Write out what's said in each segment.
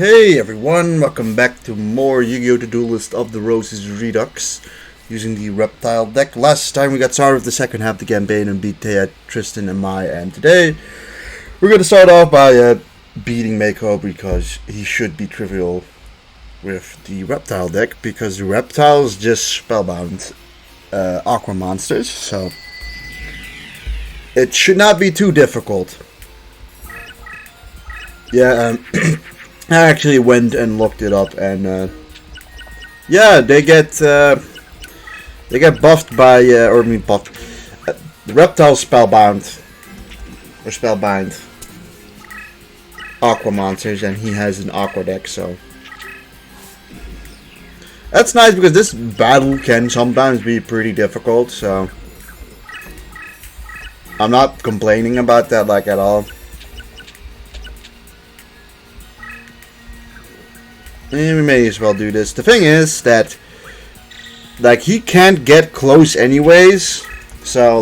Hey everyone, welcome back to more Yu-Gi-Oh! The Duelist of the Roses Redux using the Reptile Deck. Last time we got started with the second half of the campaign and beat Thead, Tristan, and Mai, and today we're going to start off by beating Mako because he should be trivial with the Reptile Deck because the Reptiles just spellbound Aqua monsters, so it should not be too difficult. Yeah, I actually went and looked it up, and yeah, they get buffed by the Reptile spellbind Aqua monsters, and he has an Aqua deck, so that's nice because this battle can sometimes be pretty difficult. So I'm not complaining about that at all. And we may as well do this. The thing is that he can't get close anyways, so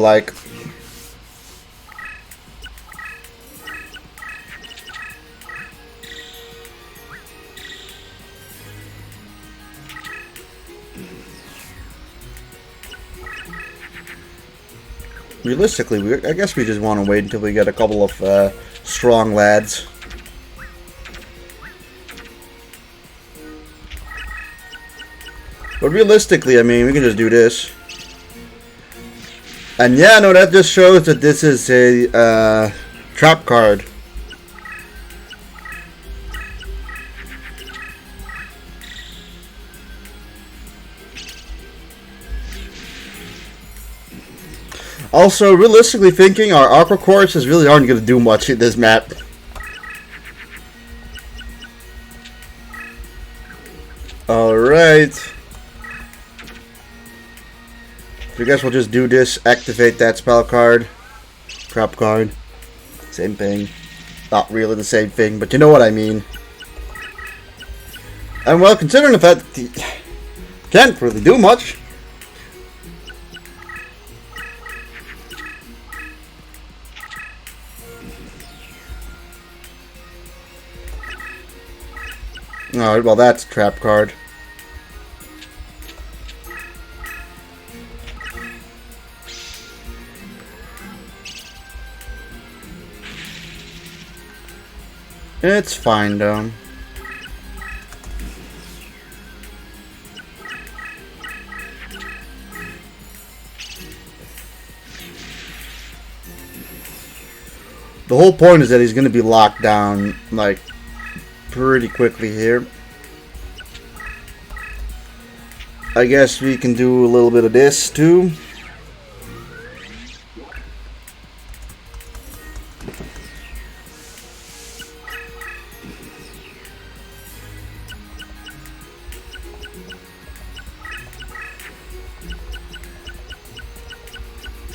realistically, I guess we just want to wait until we get a couple of strong lads. But realistically, I mean, we can just do this. And yeah, no, that just shows that this is a trap card. Also, realistically thinking, our Aqua Courses really aren't going to do much in this map. Alright. So I guess we'll just do this, activate that spell card, trap card, same thing. Not really the same thing, but you know what I mean. And well, considering the fact that he can't really do much. Alright, well that's a trap card. It's fine though. The whole point is that he's going to be locked down pretty quickly here. I guess we can do a little bit of this too.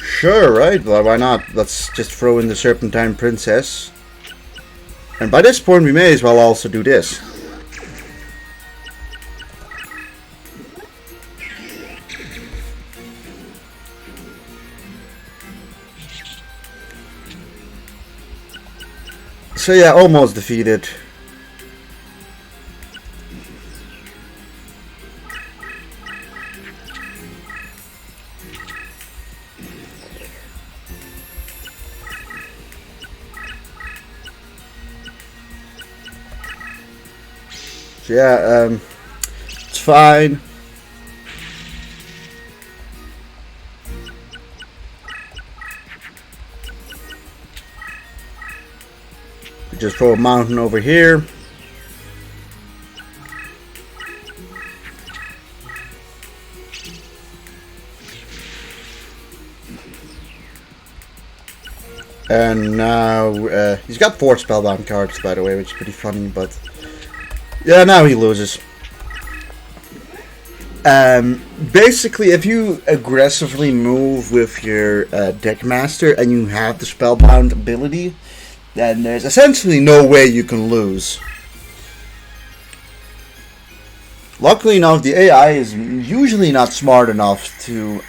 Sure, right? Well, why not? Let's just throw in the Serpentine Princess. And by this point, we may as well also do this. So yeah, almost defeated. So yeah, it's fine. We just throw a mountain over here. And now he's got 4 spellbound cards, by the way, which is pretty funny, but yeah, now he loses. Basically, if you aggressively move with your deck master and you have the spellbound ability, then there's essentially no way you can lose. Luckily enough, the AI is usually not smart enough to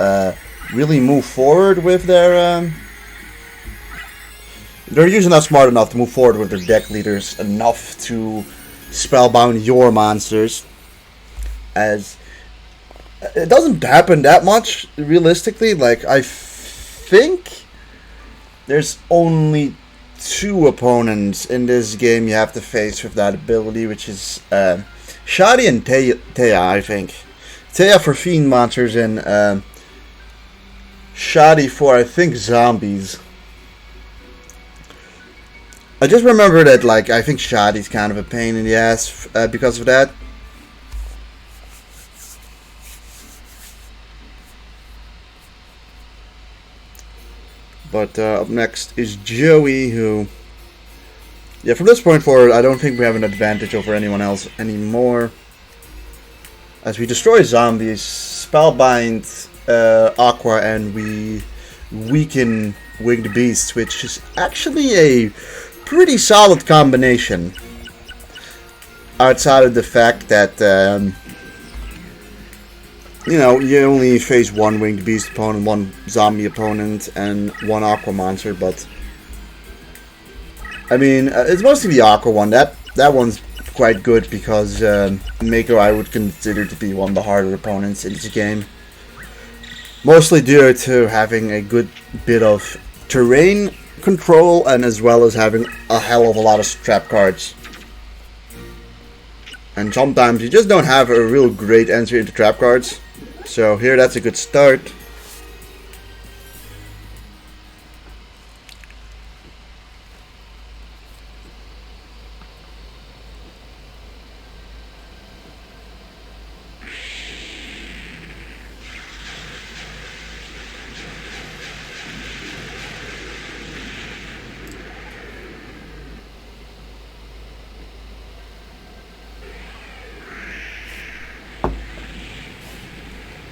really move forward with their they're usually not smart enough to move forward with their deck leaders enough to spellbound your monsters, as it doesn't happen that much realistically. Like, I think there's only 2 opponents in this game you have to face with that ability, which is Shadi and Thea, I think. Thea for Fiend monsters and Shadi for, I think, zombies. I just remember that, like, I think Shadi's kind of a pain in the ass because of that. But up next is Joey, who... Yeah, from this point forward, I don't think we have an advantage over anyone else anymore. As we destroy zombies, spellbind Aqua, and we weaken Winged Beast, which is actually a pretty solid combination. Outside of the fact that, you know, you only face 1 Winged Beast opponent, 1 zombie opponent, and 1 Aqua monster, but... I mean, it's mostly the Aqua one. That one's quite good because Mako I would consider to be one of the harder opponents in this game. Mostly due to having a good bit of terrain control and as well as having a hell of a lot of trap cards. And sometimes you just don't have a real great entry into trap cards. So here that's a good start.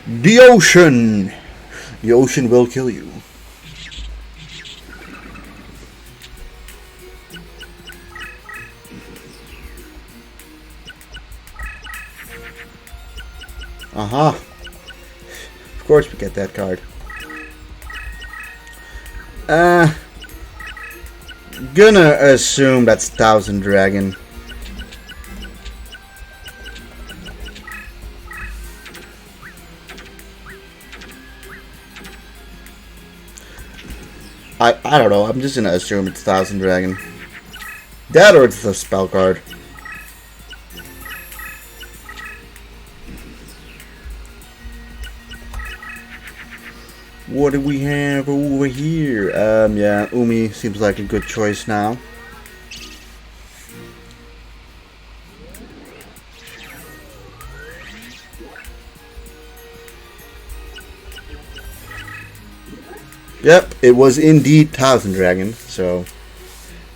The ocean! The ocean will kill you. Of course we get that card. Gonna assume that's Thousand Dragon. I don't know, I'm just gonna assume it's Thousand Dragon. That or it's the spell card. What do we have over here? Yeah, Umi seems like a good choice now. Yep, it was indeed Thousand Dragon, so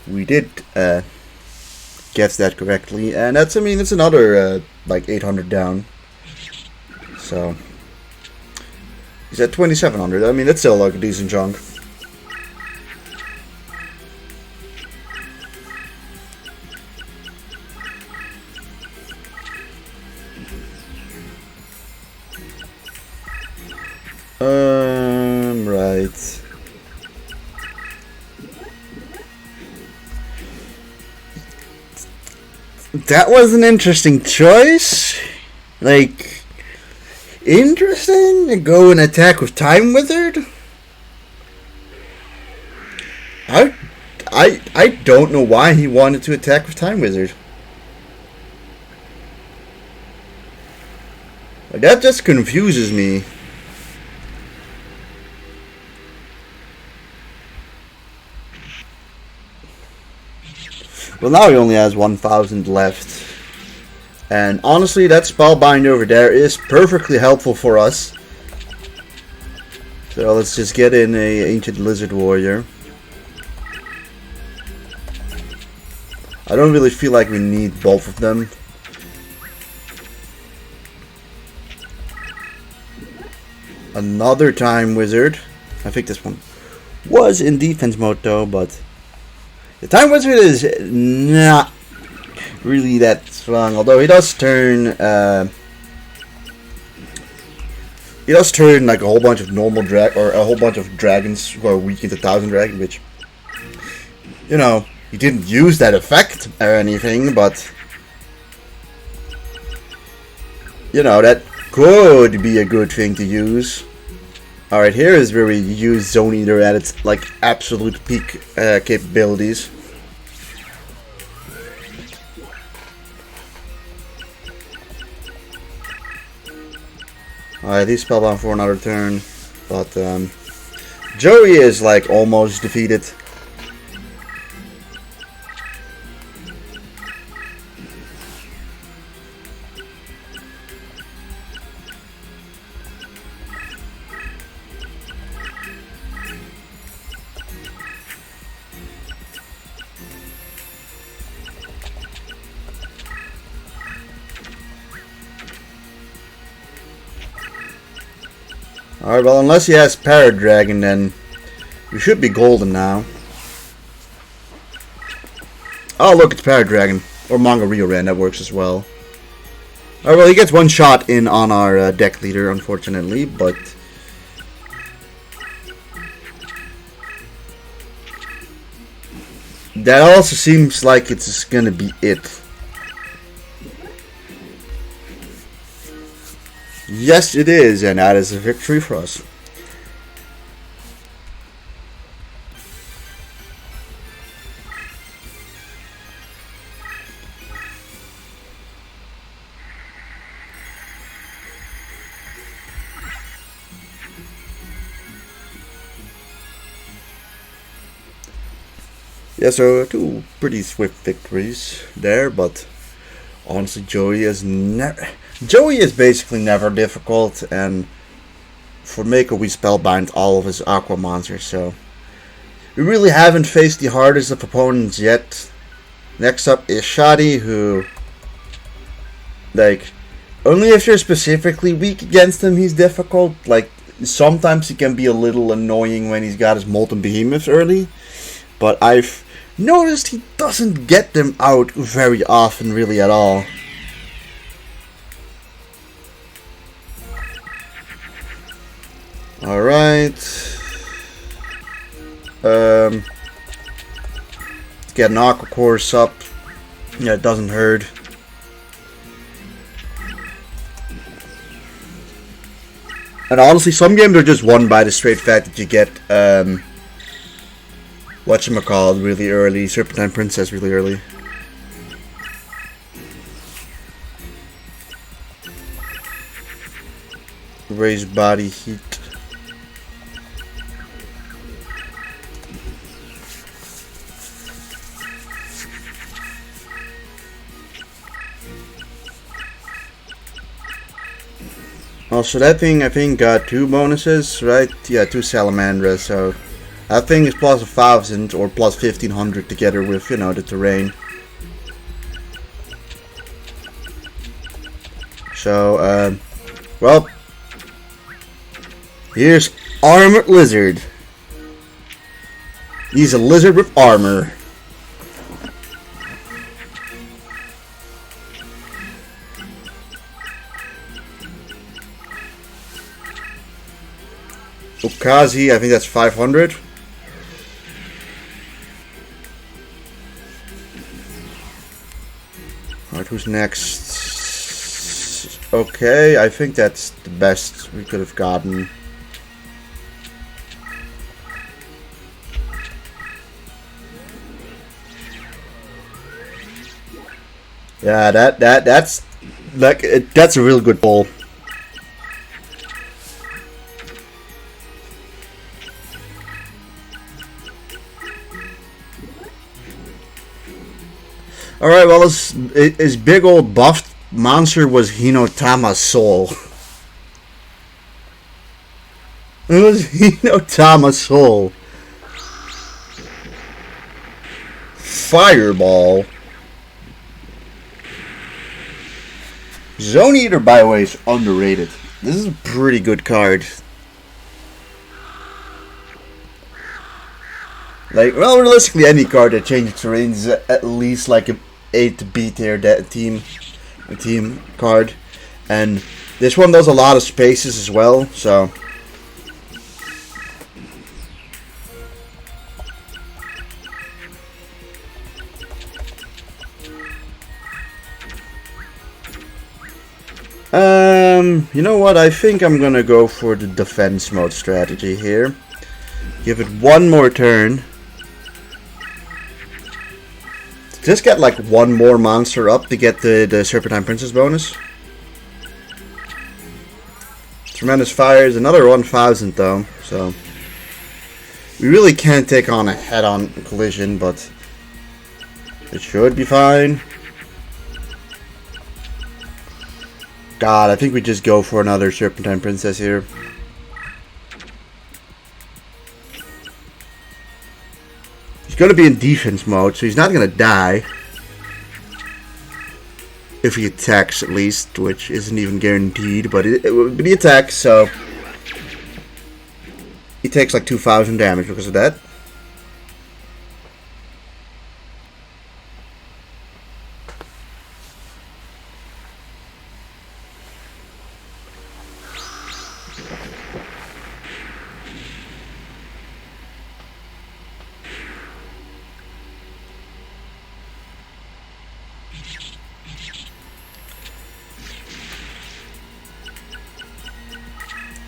we did guess that correctly, and that's, I mean, it's another like 800 down. So he's at 2700. I mean, that's still like a decent chunk. Right. That was an interesting choice. Like, interesting to go and attack with Time Wizard. I don't know why he wanted to attack with Time Wizard. Like, that just confuses me. Well, now he only has 1,000 left. And honestly, that Spellbind over there is perfectly helpful for us. So let's just get in a Ancient Lizard Warrior. I don't really feel like we need both of them. Another Time Wizard. I think this one was in defense mode though, but the Time Wizard is not really that strong. Although he does turn like a whole bunch of normal a whole bunch of dragons who are weak into Thousand Dragon, which, you know, he didn't use that effect or anything, but you know, that could be a good thing to use. Alright, here is where we use Zone Eater at its like absolute peak capabilities. Alright, he's spellbound for another turn, but Joey is like almost defeated. Alright, well, unless he has Paradragon, then we should be golden now. Oh, look, it's Paradragon. Or Manga Ryoran, that works as well. Alright, well, he gets one shot in on our deck leader, unfortunately, but... that also seems like it's gonna be it. Yes, it is, and that is a victory for us. Yeah, so 2 pretty swift victories there, but honestly, Joey is basically never difficult, and for Mako we spellbind all of his aqua monsters, so we really haven't faced the hardest of opponents yet. Next up is Shadi, who, like, only if you're specifically weak against him he's difficult. Like, sometimes he can be a little annoying when he's got his Molten Behemoths early, but I've noticed he doesn't get them out very often, really, at all. Alright. Get an Aqua Course up. Yeah, it doesn't hurt. And honestly, some games are just won by the straight fact that you get, whatchamacallit really early, Serpentine Princess really early. Raise body heat. Also, that thing I think got 2 bonuses, right? Yeah, 2 Salamandras, so that thing is plus 1,000 or plus 1,500 together with, you know, the terrain. So, well, here's Armored Lizard. He's a lizard with armor. Okazi, I think that's 500. Alright, who's next? Okay, I think that's the best we could have gotten. Yeah, that's like that's a real good pull. Alright, well, his big old buffed monster was Hinotama's soul. It was Hinotama's soul. Fireball. Zone Eater, by the way, is underrated. This is a pretty good card. Like, well, realistically, any card that changes terrain is at least like a 8 to B tier team card, and this one does a lot of spaces as well. So, You know what? I think I'm gonna go for the defense mode strategy here. Give it one more turn. Just get like one more monster up to get the Serpentine Princess bonus. Tremendous Fire is another 1000 though, so we really can't take on a head-on collision, but it should be fine. God, I think we just go for another Serpentine Princess here. He's going to be in defense mode, so he's not going to die. If he attacks, at least, which isn't even guaranteed, but he attacks, so he takes like 2000 damage because of that.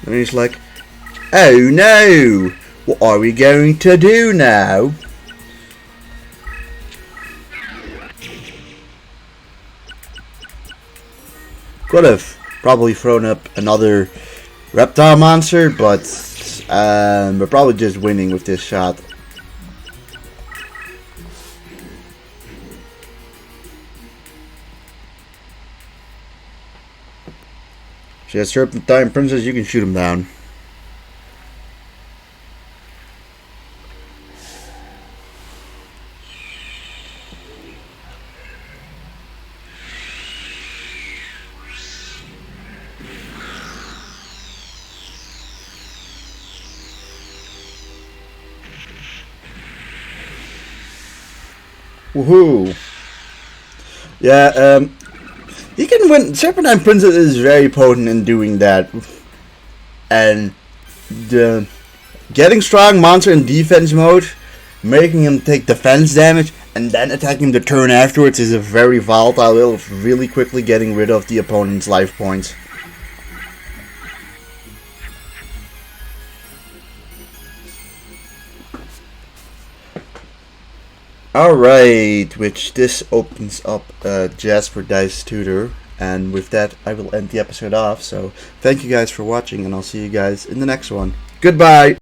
And he's like, oh no, what are we going to do now? Could have probably thrown up another reptile monster, but we're probably just winning with this shot. She has Serpentine Princess, you can shoot him down. Woohoo! Yeah, you can win. Serpentine Princess is very potent in doing that. And the getting strong monster in defense mode, making him take defense damage, and then attacking him the turn afterwards is a very volatile way of really quickly getting rid of the opponent's life points. Alright, which this opens up Jasper Dice Tutor, and with that I will end the episode off, so thank you guys for watching, and I'll see you guys in the next one. Goodbye!